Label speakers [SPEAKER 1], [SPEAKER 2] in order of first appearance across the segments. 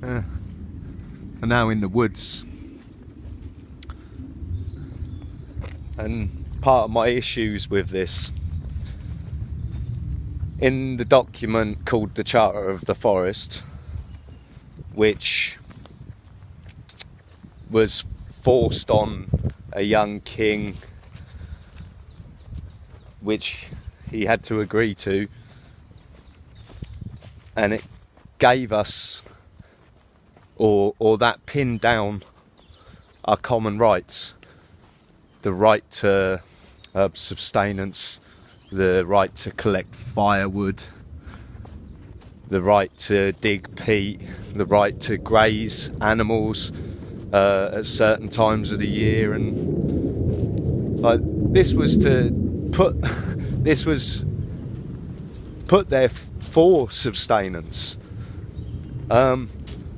[SPEAKER 1] are now in the woods. And part of my issues with this, in the document called the Charter of the Forest, which was forced on a young king, which he had to agree to, and it gave us, or that pinned down our common rights. The right to sustenance, the right to collect firewood, the right to dig peat, the right to graze animals at certain times of the year, and like this was put there for sustenance. But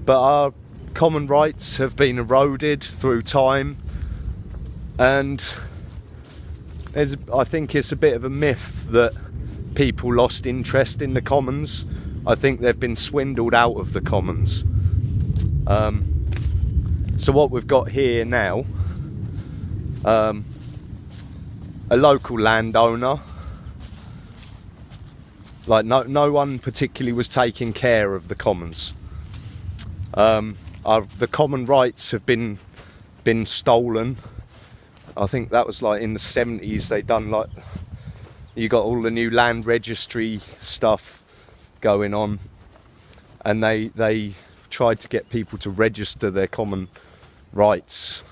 [SPEAKER 1] our common rights have been eroded through time, and I think it's a bit of a myth that people lost interest in the commons. I think they've been swindled out of the commons. So what we've got here now, a local landowner, like no one particularly was taking care of the commons. The common rights have been stolen. I think that was like in the 70s. They done like, you got all the new land registry stuff going on, and they tried to get people to register their common rights.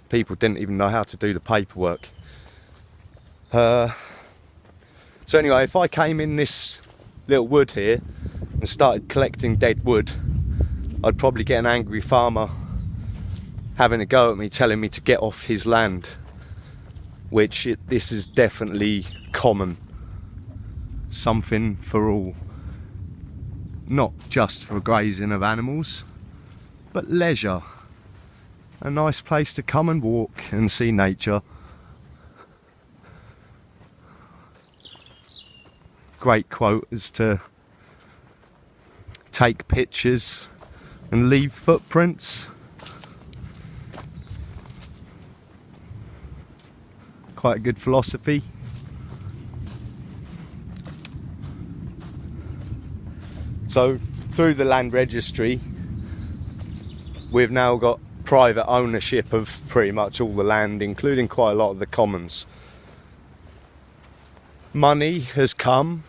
[SPEAKER 1] People didn't even know how to do the paperwork. So anyway, if I came in this little wood here and started collecting dead wood, I'd probably get an angry farmer having a go at me, telling me to get off his land, which this is definitely common. Something for all. Not just for grazing of animals, but leisure. A nice place to come and walk and see nature. Great quote is to take pictures and leave footprints. Quite a good philosophy. So through the land registry, we've now got private ownership of pretty much all the land, including quite a lot of the commons. Money has come,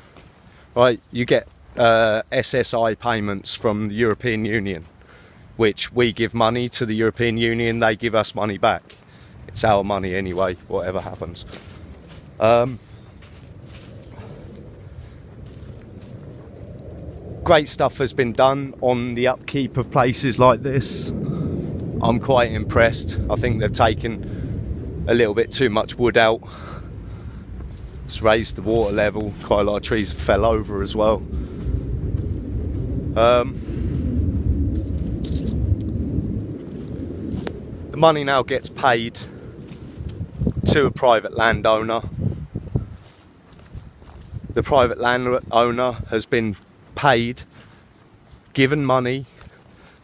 [SPEAKER 1] right? You get SSI payments from the European Union, which we give money to the European Union, they give us money back. It's our money anyway, whatever happens. Great stuff has been done on the upkeep of places like this. I'm quite impressed. I think they've taken a little bit too much wood out. It's raised the water level. Quite a lot of trees fell over as well. The money now gets paid to a private landowner. The private landowner has been paid, given money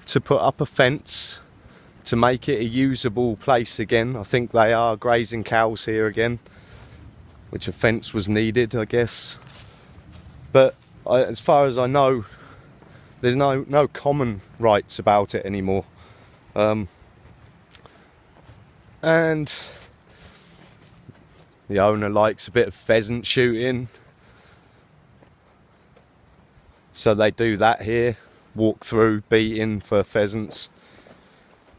[SPEAKER 1] to put up a fence to make it a usable place again. I think they are grazing cows here again, which a fence was needed, I guess. But as far as I know, there's no common rights about it anymore. And the owner likes a bit of pheasant shooting, so they do that here, walk through beating for pheasants,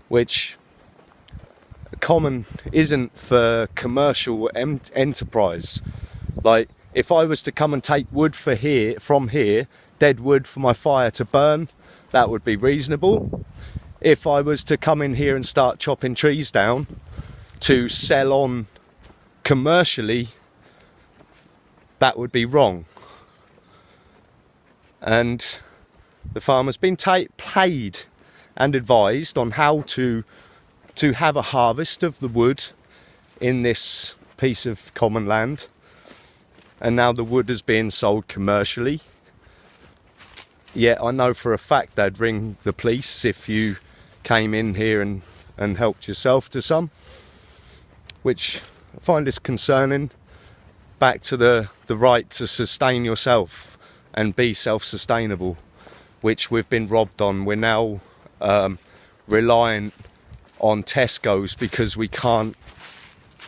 [SPEAKER 1] which common isn't for commercial enterprise. Like, if I was to come and take wood from here, dead wood for my fire to burn, that would be reasonable. If I was to come in here and start chopping trees down to sell on commercially, that would be wrong. And the farmer's been paid and advised on how to have a harvest of the wood in this piece of common land, and now the wood is being sold commercially. yet I know for a fact they'd ring the police if you came in here and helped yourself to some, which I find is concerning. Back to the right to sustain yourself and be self-sustainable, which we've been robbed on. We're now reliant on Tesco's because we can't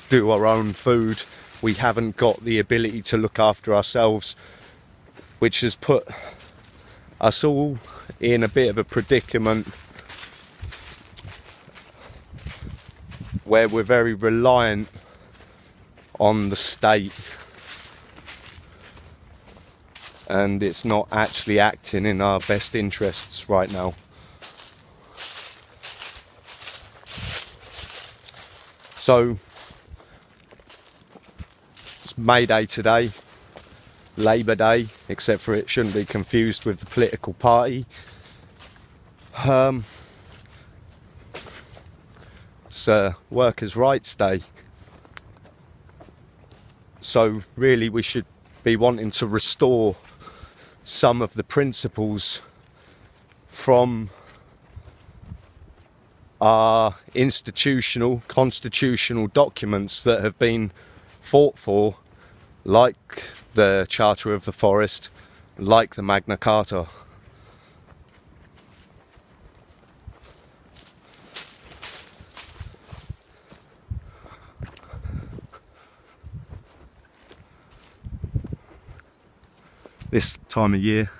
[SPEAKER 1] do our own food. We haven't got the ability to look after ourselves, which has put us all in a bit of a predicament where we're very reliant on the state, and it's not actually acting in our best interests right now. So it's May Day today, Labour Day, except for it shouldn't be confused with the political party. It's Workers' Rights Day. So really we should be wanting to restore some of the principles from our constitutional documents that have been fought for, like the Charter of the Forest, like the Magna Carta. This time of year,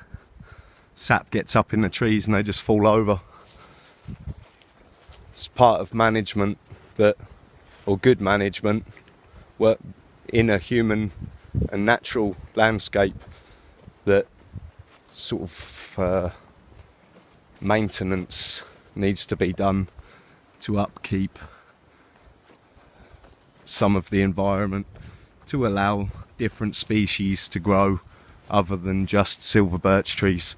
[SPEAKER 1] sap gets up in the trees and they just fall over. It's part of management or good management, work in a human and natural landscape, that sort of maintenance needs to be done to upkeep some of the environment, to allow different species to grow other than just silver birch trees.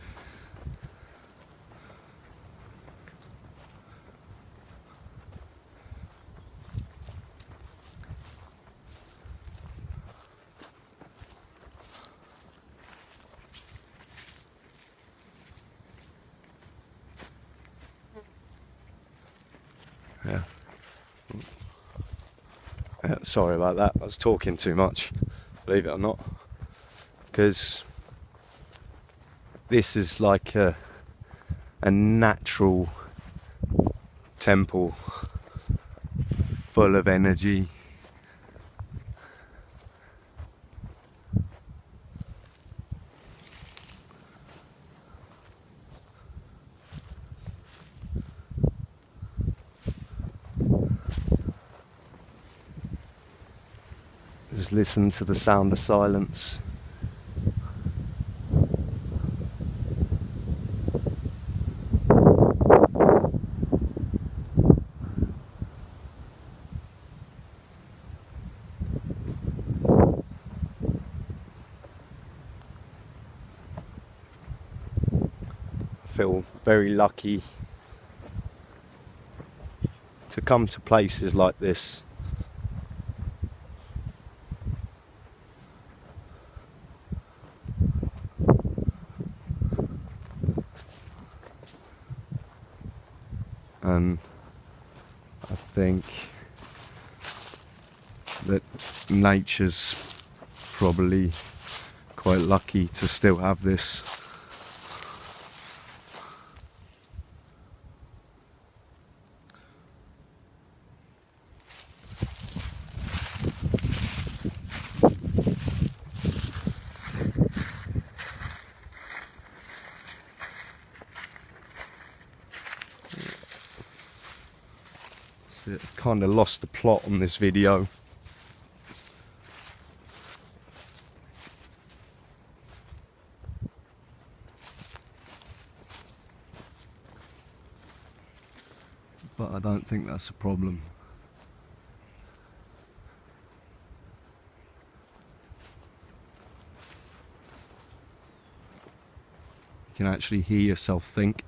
[SPEAKER 1] Yeah, sorry about that, I was talking too much, believe it or not, because this is like a natural temple full of energy. Just listen to the sound of silence. I feel very lucky to come to places like this. And I think that nature's probably quite lucky to still have this. Kind of lost the plot on this video. But I don't think that's a problem. You can actually hear yourself think.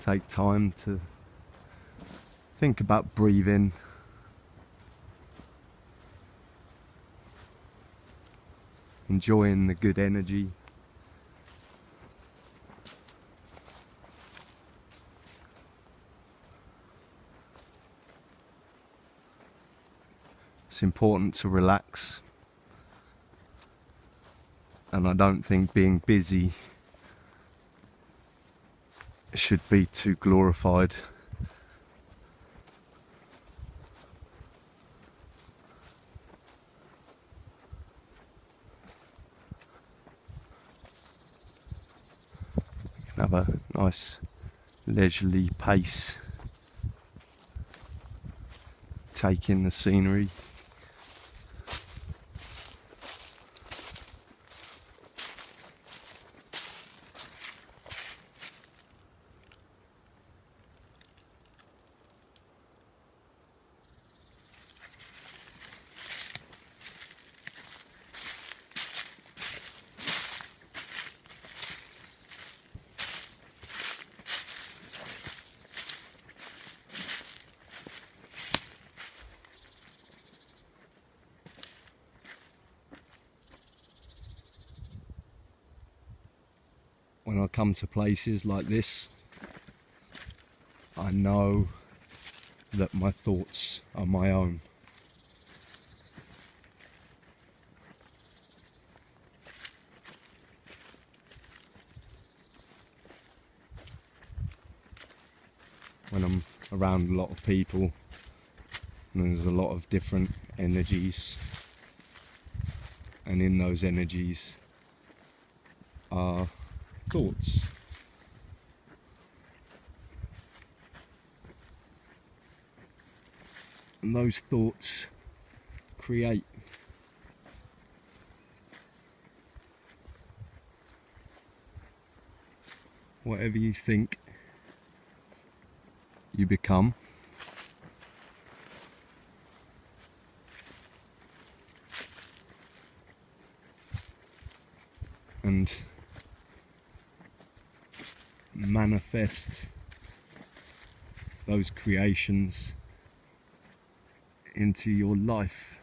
[SPEAKER 1] Take time to think about breathing. enjoying the good energy. It's important to relax, and I don't think being busy should be too glorified. Have a nice leisurely pace, take in the scenery. When I come to places like this, I know that my thoughts are my own. When I'm around a lot of people, and there's a lot of different energies, and in those energies are thoughts. And those thoughts create. Whatever you think, you become. And manifest those creations into your life.